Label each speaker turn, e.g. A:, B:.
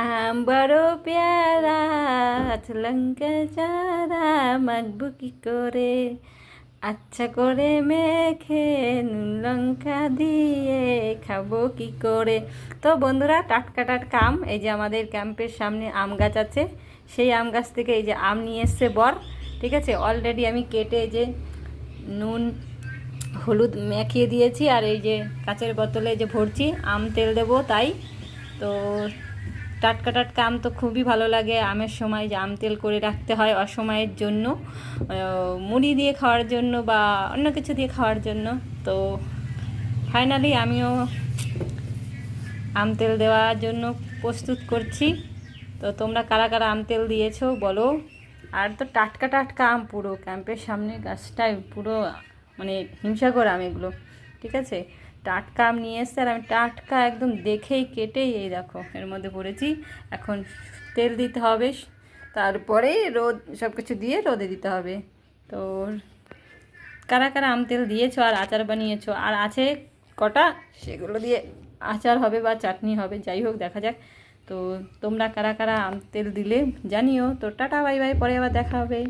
A: আম বড় পেয়ারা লঙ্কা চারা মাখবো কি করে, আচ্ছা করে মেখে নুন লঙ্কা দিয়ে খাবো কি করে। তো বন্ধুরা, টাটকা টাটকা আম, এই যে আমাদের ক্যাম্পের সামনে আম গাছ আছে, সেই আম গাছ থেকে এই যে আম নিয়ে এসছে বর। ঠিক আছে, অলরেডি আমি কেটে এই যে নুন হলুদ মেখিয়ে দিয়েছি, আর এই যে কাচের বোতলে যে ভরছি আম তেল দেবো তাই। তো টাটকা টাটকা আম তো খুবই ভালো লাগে। আমের সময় যে আম তেল করে রাখতে হয় অসময়ের জন্য, মুড়ি দিয়ে খাওয়ার জন্য বা অন্য কিছু দিয়ে খাওয়ার জন্য। তো ফাইনালি আমিও আম তেল দেওয়ার জন্য প্রস্তুত করছি। তো তোমরা কারা কারা আম তেল দিয়েছো বলো। আর তো টাটকা টাটকা আম, পুরো ক্যাম্পের সামনে গাছটায় পুরো মানে হিমসাগর আম এগুলো। ঠিক আছে, টাটকা আম নিয়ে এসছে, আর আমি টাটকা একদম দেখেই কেটেই এই দেখো এর মধ্যে পড়েছি। এখন তেল দিতে হবে, তারপরে রোদ সব কিছু দিয়ে রোদে দিতে হবে। তো কারা কারা আম তেল দিয়েছো আর আচার বানিয়েছো আর আছে কটা, সেগুলো দিয়ে আচার হবে বা চাটনি হবে, যাই হোক দেখা যাক। তো তোমরা কারা কারা আম তেল দিলে জানিও। তো টাটা বাই বাই, পরে আবার দেখা হবে।